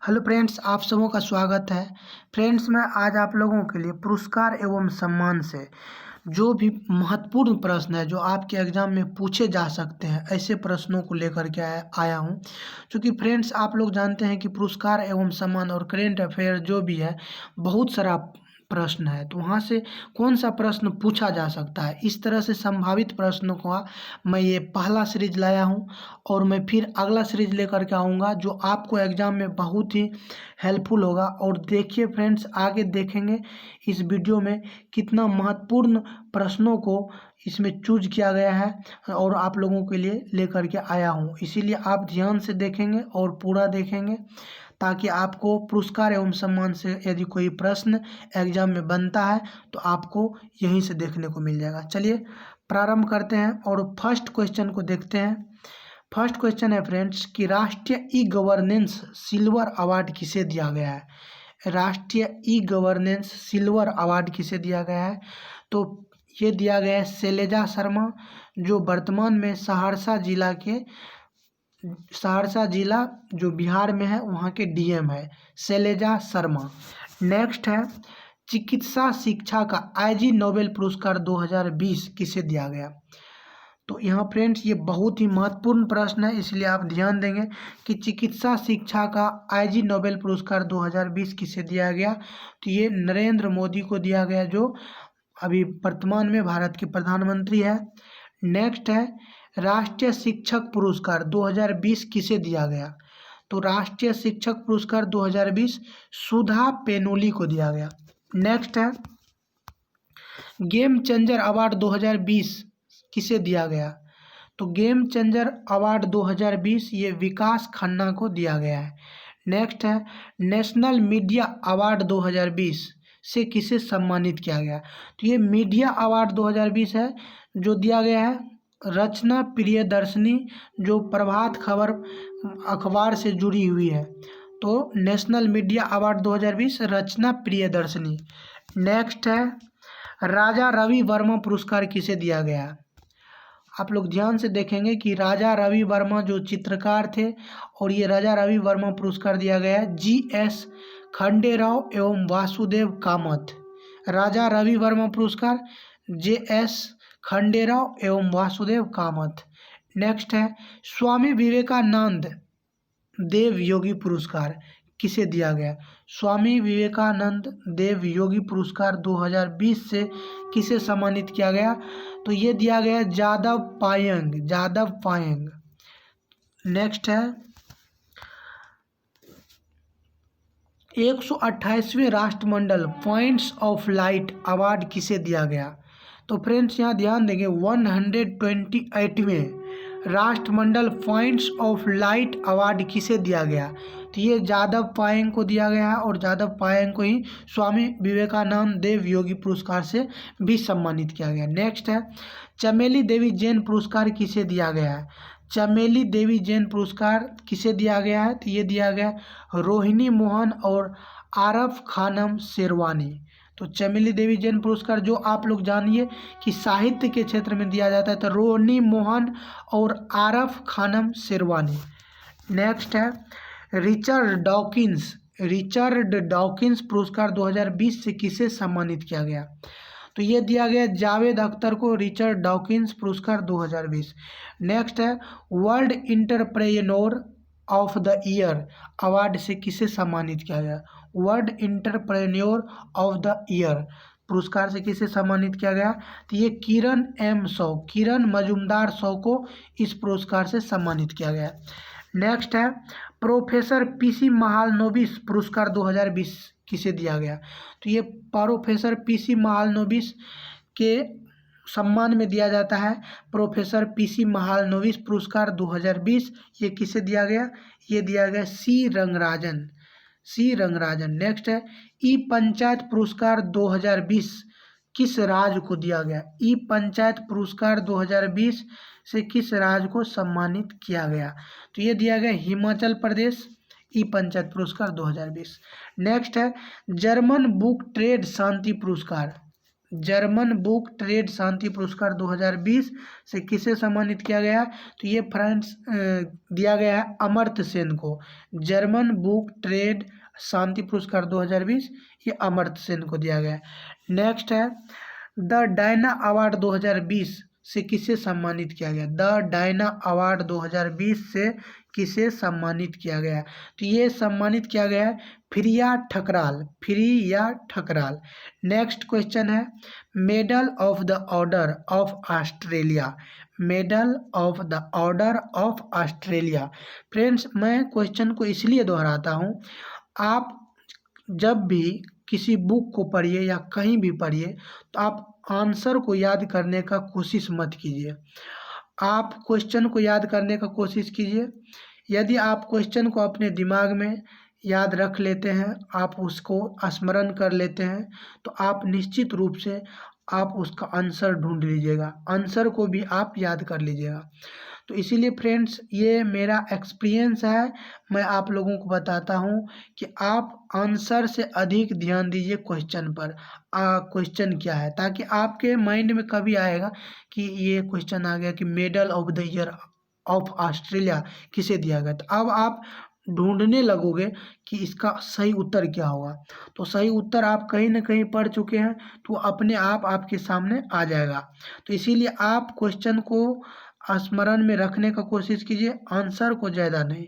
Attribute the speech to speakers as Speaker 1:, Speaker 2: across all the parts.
Speaker 1: Hello friends, आप सबों का स्वागत है। फ्रेंड्स, मैं आज आप लोगों के लिए पुरस्कार एवं सम्मान से जो भी महत्वपूर्ण प्रश्न है जो आपके एग्जाम में पूछे जा सकते हैं, ऐसे प्रश्नों को लेकर के आया हूं। क्योंकि फ्रेंड्स, आप लोग जानते हैं कि पुरस्कार एवं सम्मान और करेंट अफेयर जो भी है, बहुत सारा प्रश्न है। तो वहाँ से कौन सा प्रश्न पूछा जा सकता है, इस तरह से संभावित प्रश्नों का मैं ये पहला सीरीज लाया हूँ। और मैं फिर अगला सीरीज लेकर के आऊँगा जो आपको एग्ज़ाम में बहुत ही हेल्पफुल होगा। और देखिए फ्रेंड्स, आगे देखेंगे इस वीडियो में कितना महत्वपूर्ण प्रश्नों को इसमें चूज किया गया है और आप लोगों के लिए लेकर के आया हूँ। इसीलिए आप ध्यान से देखेंगे और पूरा देखेंगे, ताकि आपको पुरस्कार एवं सम्मान से यदि कोई प्रश्न एग्जाम में बनता है तो आपको यहीं से देखने को मिल जाएगा। चलिए प्रारंभ करते हैं और फर्स्ट क्वेश्चन को देखते हैं। फर्स्ट क्वेश्चन है फ्रेंड्स कि राष्ट्रीय ई गवर्नेंस सिल्वर अवार्ड किसे दिया गया है। राष्ट्रीय ई गवर्नेंस सिल्वर अवार्ड किसे दिया गया है? तो ये दिया गया है शैलजा शर्मा, जो वर्तमान में सहरसा जिला जो बिहार में है वहाँ के डीएम है, शैलजा शर्मा। नेक्स्ट है चिकित्सा शिक्षा का आईजी नोबेल पुरस्कार 2020 किसे दिया गया? तो यहाँ फ्रेंड्स ये बहुत ही महत्वपूर्ण प्रश्न है, इसलिए आप ध्यान देंगे कि चिकित्सा शिक्षा का आईजी नोबेल पुरस्कार 2020 किसे दिया गया? तो ये नरेंद्र मोदी को दिया गया, जो अभी वर्तमान में भारत के प्रधानमंत्री है। नेक्स्ट है राष्ट्रीय शिक्षक पुरस्कार 2020 किसे दिया गया? तो राष्ट्रीय शिक्षक पुरस्कार 2020 सुधा पेनोली को दिया गया। नेक्स्ट है गेम चेंजर अवार्ड 2020 किसे दिया गया? तो गेम चेंजर अवार्ड 2020 ये विकास खन्ना को दिया गया है। नेक्स्ट है नेशनल मीडिया अवार्ड 2020 से किसे सम्मानित किया गया? तो ये मीडिया अवार्ड 2020 है जो दिया गया है रचना प्रियदर्शनी, जो प्रभात खबर अखबार से जुड़ी हुई है। तो नेशनल मीडिया अवार्ड 2020 रचना प्रियदर्शनी। नेक्स्ट है राजा रवि वर्मा पुरस्कार किसे दिया गया? आप लोग ध्यान से देखेंगे कि राजा रवि वर्मा जो चित्रकार थे, और ये राजा रवि वर्मा पुरस्कार दिया गया है जीएस खंडेराव एवं वासुदेव कामत। राजा रवि वर्मा पुरस्कार जेएस खंडेराव एवं वासुदेव कामत। नेक्स्ट है स्वामी विवेकानंद देव योगी पुरस्कार किसे दिया गया? स्वामी विवेकानंद देव योगी पुरस्कार 2020 से किसे सम्मानित किया गया? तो ये दिया गया जादव पायंग। नेक्स्ट है 128वें राष्ट्रमंडल पॉइंट्स ऑफ लाइट अवार्ड किसे दिया गया? तो फ्रेंड्स यहाँ ध्यान देंगे 128वें राष्ट्रमंडल पॉइंट्स ऑफ लाइट अवार्ड किसे दिया गया? तो ये जादव पायंग को दिया गया है, और जादव पायंग को ही स्वामी विवेकानंद देव योगी पुरस्कार से भी सम्मानित किया गया। नेक्स्ट है चमेली देवी जैन पुरस्कार किसे दिया गया है? चमेली देवी जैन पुरस्कार किसे दिया गया है? तो ये दिया गया रोहिणी मोहन और आरफ खानम शेरवानी। तो चमेली देवी जैन पुरस्कार जो आप लोग जानिए कि साहित्य के क्षेत्र में दिया जाता है, तो रोहिणी मोहन और आरफ खानम शेरवानी। नेक्स्ट है रिचर्ड डॉकिंस पुरस्कार 2020 से किसे सम्मानित किया गया? तो ये दिया गया जावेद अख्तर को रिचर्ड डॉकिंस पुरस्कार 2020। नेक्स्ट है world entrepreneur of the year award से किसे सम्मानित किया गया? World entrepreneur of the year पुरस्कार से किसे सम्मानित किया गया? तो ये किरण मजुमदार शॉ को इस पुरस्कार से सम्मानित किया गया। नेक्स्ट है प्रोफेसर पीसी महालनोबिस पुरस्कार 2020 किसे दिया गया? तो ये प्रोफेसर पीसी महालनोबिस के सम्मान में दिया जाता है प्रोफेसर पीसी महालनोबिस पुरस्कार 2020। ये किसे दिया गया? ये दिया गया सी रंगराजन। नेक्स्ट है ई पंचायत पुरस्कार 2020 किस राज्य को दिया गया? ई पंचायत पुरस्कार 2020 से किस राज्य को सम्मानित किया गया? तो ये दिया गया हिमाचल प्रदेश, ई पंचायत पुरस्कार 2020। नेक्स्ट है जर्मन बुक ट्रेड शांति पुरस्कार जर्मन बुक ट्रेड शांति पुरस्कार 2020 से किसे सम्मानित किया गया है? तो ये फ्रेंड्स दिया गया है अमर्त्य सेन को। जर्मन बुक ट्रेड शांति पुरस्कार 2020 ये अमर्त्य सेन को दिया गया है। नेक्स्ट है द डायना अवार्ड 2020 से किसे सम्मानित किया गया? द डायना अवार्ड 2020 से किसे सम्मानित किया गया? तो ये सम्मानित किया गया है फ्रिया ठकराल। नेक्स्ट क्वेश्चन है medal of the order of Australia. Medal of the order of Australia. Friends मैं क्वेश्चन को इसलिए दोहराता हूँ, आप जब भी किसी बुक को पढ़िए या कहीं भी पढ़िए तो आप आंसर को याद करने का कोशिश मत कीजिए, आप क्वेश्चन को याद करने का कोशिश कीजिए। यदि आप क्वेश्चन को अपने दिमाग में याद रख लेते हैं, आप उसको स्मरण कर लेते हैं, तो आप निश्चित रूप से आप उसका आंसर ढूंढ लीजिएगा, आंसर को भी आप याद कर लीजिएगा। तो इसीलिए फ्रेंड्स ये मेरा एक्सपीरियंस है, मैं आप लोगों को बताता हूँ कि आप आंसर से अधिक ध्यान दीजिए क्वेश्चन पर, क्वेश्चन क्या है, ताकि आपके माइंड में कभी आएगा कि ये क्वेश्चन आ गया कि medal of the year of Australia किसे दिया गया, तो अब आप ढूंढने लगोगे कि इसका सही उत्तर क्या होगा। तो सही उत्तर आप कहीं ना कहीं पढ़ चुके हैं तो अपने आप आपके सामने आ जाएगा। तो इसीलिए आप क्वेश्चन को स्मरण में रखने का कोशिश कीजिए, आंसर को ज़्यादा नहीं।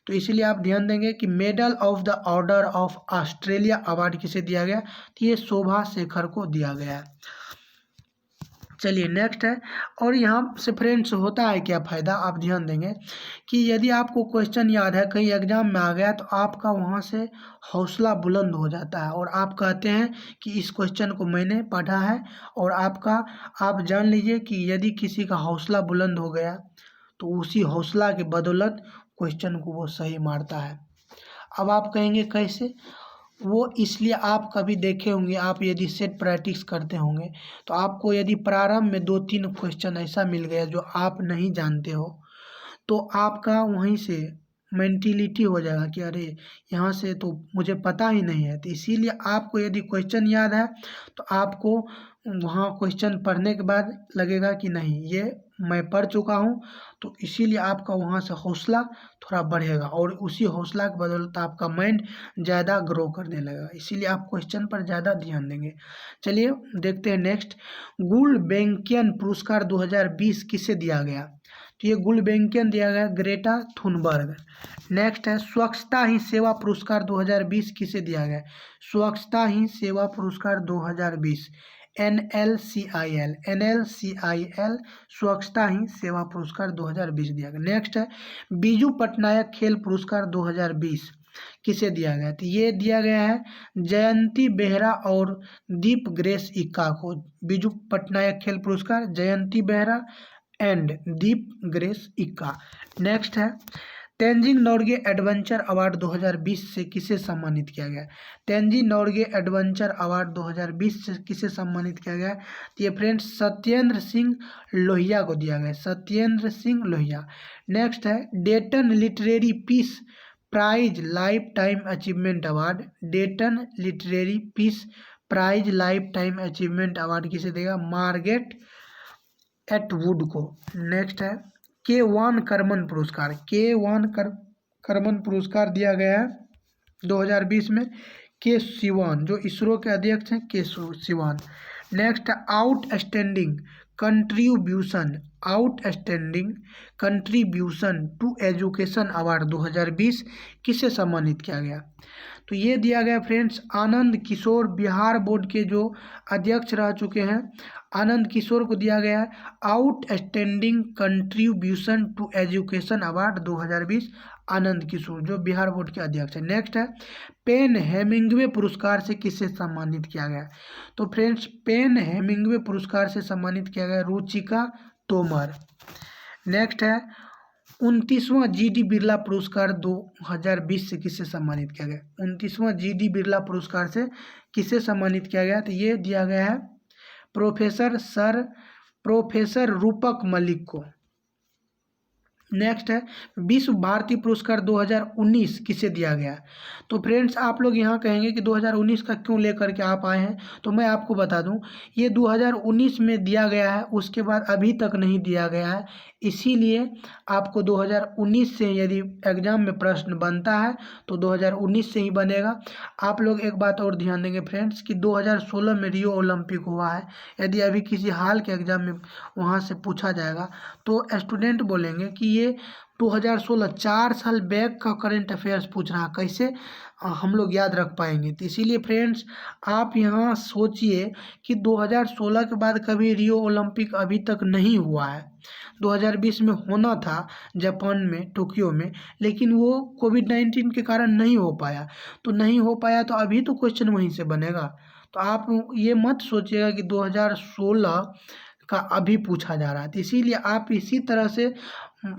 Speaker 1: तो इसीलिए आप ध्यान देंगे कि medal of the order of Australia award किसे दिया गया? तो ये शोभा शेखर को दिया गया है। चलिए नेक्स्ट है, और यहाँ से फ्रेंड्स होता है क्या फ़ायदा, आप ध्यान देंगे कि यदि आपको क्वेश्चन याद है, कहीं एग्जाम में आ गया, तो आपका वहाँ से हौसला बुलंद हो जाता है और आप कहते हैं कि इस क्वेश्चन को मैंने पढ़ा है, और आप जान लीजिए कि यदि किसी का हौसला बुलंद हो गया तो उसी हौसला के बदौलत क्वेश्चन को वो सही मारता है। अब आप कहेंगे कैसे? वो इसलिए आप कभी देखे होंगे, आप यदि सेट प्रैक्टिस करते होंगे तो आपको यदि प्रारंभ में 2-3 क्वेश्चन ऐसा मिल गया जो आप नहीं जानते हो, तो आपका वहीं से मेंटिलिटी हो जाएगा कि अरे यहाँ से तो मुझे पता ही नहीं है। तो इसीलिए आपको यदि क्वेश्चन याद है तो आपको वहाँ क्वेश्चन पढ़ने के बाद लगेगा कि नहीं ये मैं पढ़ चुका हूँ, तो इसीलिए आपका वहाँ से हौसला थोड़ा बढ़ेगा और उसी हौसला के बदौलत आपका माइंड ज़्यादा ग्रो करने लगेगा। इसीलिए आप क्वेश्चन पर ज़्यादा ध्यान देंगे। चलिए देखते हैं नेक्स्ट, गुल्बेंकियन पुरस्कार 2020 किसे दिया गया? तो ये गुल्बेंकियन दिया गया ग्रेटा थुनबर्ग। नेक्स्ट है स्वच्छता ही सेवा पुरस्कार 2020 किसे दिया गया? स्वच्छता ही सेवा पुरस्कार 2020 NLCIL स्वच्छता ही सेवा पुरस्कार 2020 दिया गया। नेक्स्ट है बीजू पटनायक खेल पुरस्कार 2020 किसे दिया गया? तो ये दिया गया है जयंती बेहरा और दीप ग्रेस इक्का को। बीजू पटनायक खेल पुरस्कार जयंती बेहरा एंड दीप ग्रेस इक्का। नेक्स्ट है तेंजिंग नोर्गे एडवेंचर अवार्ड 2020 से किसे सम्मानित किया गया? तेंजिंग नोर्गे एडवेंचर अवार्ड 2020 से किसे सम्मानित किया गया? तो ये फ्रेंड्स सत्येंद्र सिंह लोहिया को दिया गया, सत्येंद्र सिंह लोहिया। नेक्स्ट है Dayton literary peace prize lifetime achievement award, Dayton literary peace prize lifetime achievement award किसे देगा? मार्गरेट एटवुड को। नेक्स्ट है के1 करमन पुरस्कार, के1 करमन पुरस्कार दिया गया है 2020 में के सिवान, जो इसरो के अध्यक्ष हैं K Sivan. Next outstanding contribution to education award 2020 किसे सम्मानित किया गया? तो ये दिया गया फ्रेंड्स आनंद किशोर, बिहार बोर्ड के जो अध्यक्ष रह चुके हैं, आनंद किशोर को दिया गया है outstanding contribution to education award 2020, Anand Kishore जो बिहार बोर्ड के अध्यक्ष है। नेक्स्ट है पेन हेमिंग्वे पुरस्कार से किसे सम्मानित किया गया? तो फ्रेंड्स पेन हेमिंग्वे पुरस्कार से सम्मानित किया गया रुचिका तोमर। नेक्स्ट है 29वां GD बिरला पुरस्कार 2020 से किसे सम्मानित किया गया? 29वां GD बिरला पुरस्कार से किसे सम्मानित किया गया? तो ये दिया गया है प्रोफेसर रूपक मलिक को। नेक्स्ट है विश्व भारती पुरस्कार 2019 किसे दिया गया। तो फ्रेंड्स आप लोग यहाँ कहेंगे कि 2019 का क्यों लेकर के आप आए हैं, तो मैं आपको बता दूँ ये 2019 में दिया गया है, उसके बाद अभी तक नहीं दिया गया है, इसीलिए आपको 2019 से यदि एग्जाम में प्रश्न बनता है तो 2019 से ही बनेगा। आप लोग एक बात और ध्यान देंगे फ्रेंड्स कि 2016 में रियो ओलंपिक हुआ है, यदि अभी किसी हाल के एग्जाम में वहाँ से पूछा जाएगा तो स्टूडेंट बोलेंगे कि ये 2016 4 साल बैक का करंट अफेयर्स पूछ रहा, कैसे हम लोग याद रख पाएंगे। तो इसीलिए फ्रेंड्स आप यहाँ सोचिए कि 2016 के बाद कभी रियो ओलंपिक अभी तक नहीं हुआ है। 2020 में होना था जापान में टोक्यो में, लेकिन वो कोविड-19 के कारण नहीं हो पाया, तो नहीं हो पाया तो अभी तो क्वेश्चन वहीं से बनेगा। तो आप ये मत सोचिएगा कि 2016 का अभी पूछा जा रहा है। तो इसीलिए आप इसी तरह से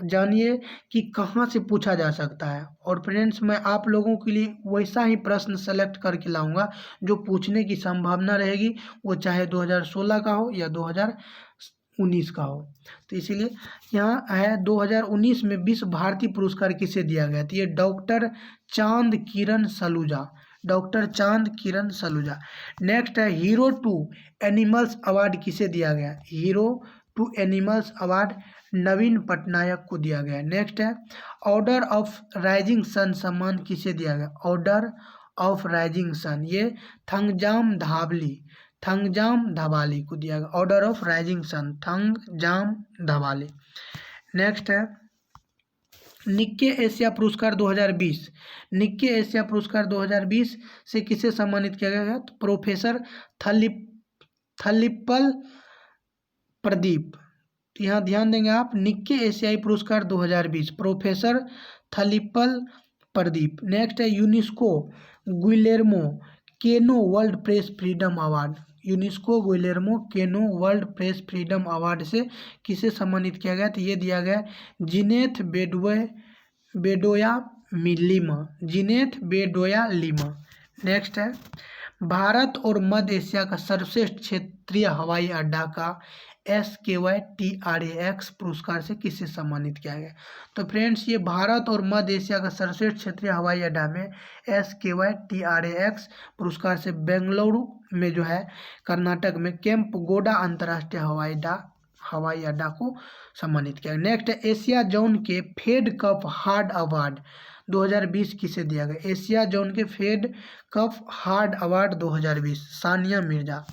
Speaker 1: जानिए कि कहाँ से पूछा जा सकता है। और फ्रेंड्स मैं आप लोगों के लिए वैसा ही प्रश्न सेलेक्ट करके लाऊंगा जो पूछने की संभावना रहेगी, वो चाहे 2016 का हो या 2019 का हो। तो इसीलिए यहाँ है 2019 में विश्व भारती पुरस्कार किसे दिया गया। तो ये डॉक्टर चांद किरण सलूजा, डॉक्टर चांद किरण सलूजा। नेक्स्ट है हीरो टू एनिमल्स अवार्ड किसे दिया गया। हीरो टू एनिमल्स अवार्ड नवीन पटनायक को दिया गया। नेक्स्ट है ऑर्डर ऑफ राइजिंग सन सम्मान किसे दिया गया। ऑर्डर ऑफ राइजिंग सन ये थंगजाम धावली, थंगजाम धवाली को दिया गया। Order of Rising Sun Thangjam Dhawali. Next है निक्के एशिया पुरस्कार 2020, निक्के एशिया पुरस्कार 2020 से किसे सम्मानित किया गया है। तो प्रोफेसर थलिप्पल प्रदीप। तो यहाँ ध्यान देंगे आप, निक्के एशियाई पुरस्कार 2020 प्रोफेसर थलिप्पल प्रदीप। नेक्स्ट है यूनेस्को गुइलेर्मो केनो world press freedom award, UNESCO Guillermo केनो वर्ल्ड प्रेस फ्रीडम अवार्ड से किसे सम्मानित किया गया। तो ये दिया गया जिनेथ बेडोया लिमा, जिनेथ बेडोया लिमा। नेक्स्ट है भारत और मध्य एशिया का सर्वश्रेष्ठ क्षेत्रीय हवाई अड्डा का SKYTRAX पुरस्कार से किसे सम्मानित किया गया। तो फ्रेंड्स ये भारत और मध्य एशिया का सर्वश्रेष्ठ क्षेत्रीय हवाई अड्डा में SKYTRAX पुरस्कार से बेंगलुरु में जो है कर्नाटक में केम्पेगौड़ा अंतर्राष्ट्रीय हवाई अड्डा को सम्मानित किया। नेक्स्ट है एशिया जोन के फेड कप हार्ड अवार्ड 2020 किसे दिया गया। एशिया जोन के Fed Cup hard award 2020 Sania Mirza.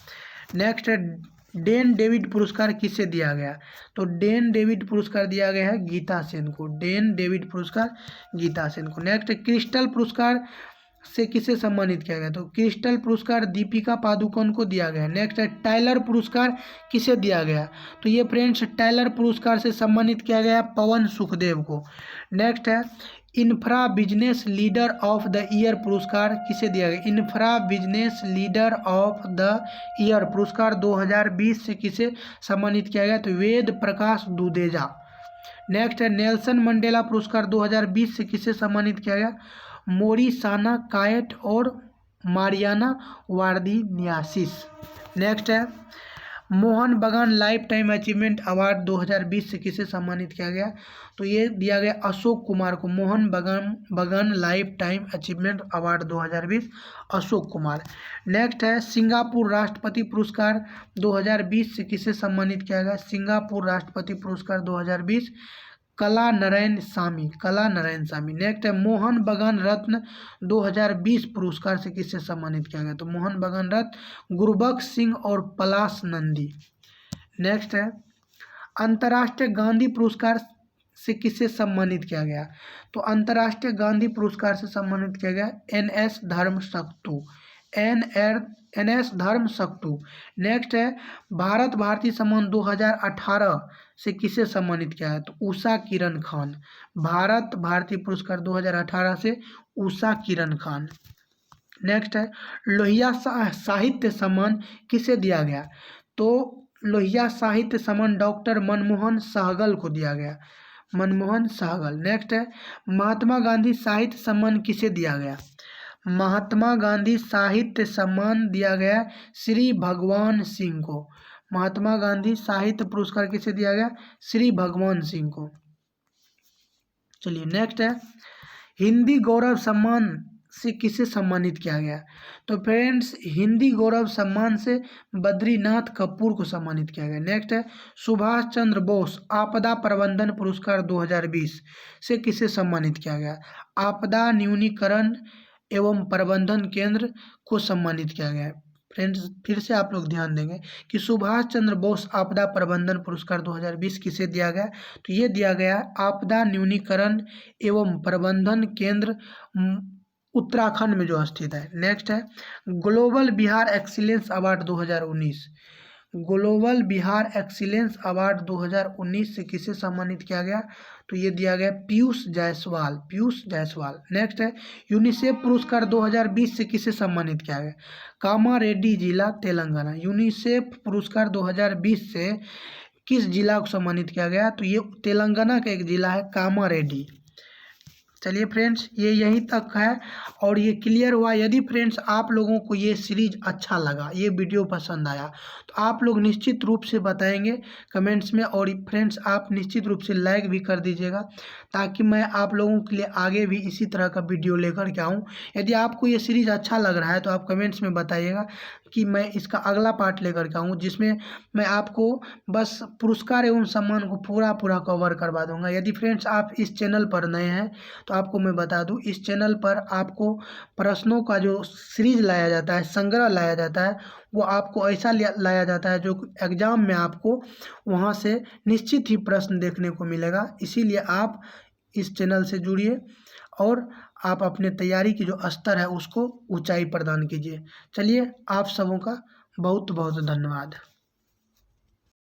Speaker 1: Next है डेन डेविड पुरस्कार किसे दिया गया। तो डेन डेविड पुरस्कार दिया गया है गीता सेन को, डेन डेविड पुरस्कार गीता सेन को। नेक्स्ट क्रिस्टल पुरस्कार से किसे सम्मानित किया गया। तो क्रिस्टल पुरस्कार दीपिका पादुकोण को दिया गया। नेक्स्ट है टाइलर पुरस्कार किसे दिया गया। तो ये फ्रेंड्स टाइलर पुरस्कार से सम्मानित किया गया पवन सुखदेव को। नेक्स्ट है infra business leader of the year पुरस्कार किसे दिया गया। Infra business leader of the year पुरस्कार 2020 से किसे सम्मानित किया गया। तो वेद प्रकाश दुदेजा। नेक्स्ट है नेल्सन मंडेला पुरस्कार 2020 से किसे सम्मानित किया गया। मोरिसाना कायट और मारियाना वार्दिनियासिस। नेक्स्ट है मोहन बगान लाइफ टाइम अचीवमेंट अवार्ड 2020 से किसे सम्मानित किया गया। तो ये दिया गया अशोक कुमार को, मोहन बगान life time achievement award 2020 Ashok Kumar. Next है सिंगापुर राष्ट्रपति पुरस्कार 2020 से किसे सम्मानित किया गया। सिंगापुर राष्ट्रपति पुरस्कार 2020 कला नारायण सामी, कला नारायण सामी। नेक्स्ट है मोहन बगान रत्न 2020 पुरस्कार से किसे सम्मानित किया गया। तो मोहन बगान रत्न गुरबख्श सिंह और पलाश नंदी। नेक्स्ट है अंतर्राष्ट्रीय गांधी पुरस्कार से किसे सम्मानित किया गया। तो अंतर्राष्ट्रीय गांधी पुरस्कार से सम्मानित किया गया NS Dharmshaktu, NS Dharmshaktu. Next है भारत भारती सम्मान 2018 से किसे सम्मानित किया है। तो उषा किरण खान, भारत भारती पुरस्कार 2018 से उषा किरण खान। नेक्स्ट है लोहिया साहित्य सम्मान किसे दिया गया। तो लोहिया साहित्य सम्मान डॉक्टर मनमोहन सहगल को दिया गया, मनमोहन सहगल। नेक्स्ट है महात्मा गांधी साहित्य सम्मान किसे दिया गया। महात्मा गांधी साहित्य सम्मान दिया गया श्री भगवान सिंह को, महात्मा गांधी साहित्य पुरस्कार किसे दिया गया। श्री भगवान सिंह को। चलिए नेक्स्ट है, हिंदी गौरव सम्मान से किसे सम्मानित किया गया? तो फ्रेंड्स हिंदी गौरव सम्मान से बद्रीनाथ कपूर को सम्मानित किया गया। नेक्स्ट है, सुभाष चंद्र बोस आपदा प्रबंधन पुरस्कार 2020 से किसे सम्मानित किया गया? आपदा न्यूनीकरण एवं प्रबंधन केंद्र को सम्मानित किया गया है। फ्रेंड्स फिर से आप लोग ध्यान देंगे कि सुभाष चंद्र बोस आपदा प्रबंधन पुरस्कार 2020 किसे दिया गया? तो ये दिया गया आपदा न्यूनीकरण एवं प्रबंधन केंद्र उत्तराखंड में जो स्थित है। नेक्स्ट है, global Bihar excellence award 2019, global Bihar excellence award 2019 से किसे सम्मानित किया गया? तो ये दिया गया पीयूष जायसवाल, पीयूष जायसवाल। नेक्स्ट है, यूनिसेफ पुरस्कार 2020 से किसे सम्मानित किया गया? कामारेड्डी जिला तेलंगाना। यूनिसेफ पुरस्कार 2020 से किस जिला को सम्मानित किया गया? तो ये तेलंगाना का एक जिला है कामारेड्डी। चलिए फ्रेंड्स ये यहीं तक है और ये क्लियर हुआ। यदि फ्रेंड्स आप लोगों को ये सीरीज अच्छा लगा, ये वीडियो पसंद आया, तो आप लोग निश्चित रूप से बताएंगे कमेंट्स में, और फ्रेंड्स आप निश्चित रूप से लाइक भी कर दीजिएगा ताकि मैं आप लोगों के लिए आगे भी इसी तरह का वीडियो लेकर के आऊँ। यदि आपको ये सीरीज अच्छा लग रहा है तो आप कमेंट्स में बताइएगा कि मैं इसका अगला पार्ट लेकर के आऊँ, जिसमें मैं आपको बस पुरस्कार एवं सम्मान को पूरा कवर करवा दूंगा। यदि फ्रेंड्स आप इस चैनल पर नए हैं तो आपको मैं बता दूं, इस चैनल पर आपको प्रश्नों का जो सीरीज लाया जाता है, संग्रह लाया जाता है, वो आपको ऐसा लाया जाता है जो एग्जाम में आपको वहाँ से निश्चित ही प्रश्न देखने को मिलेगा। इसीलिए आप इस चैनल से जुड़िए और आप अपने तैयारी की जो स्तर है उसको ऊंचाई प्रदान कीजिए। चलिए आप सबों का बहुत बहुत धन्यवाद।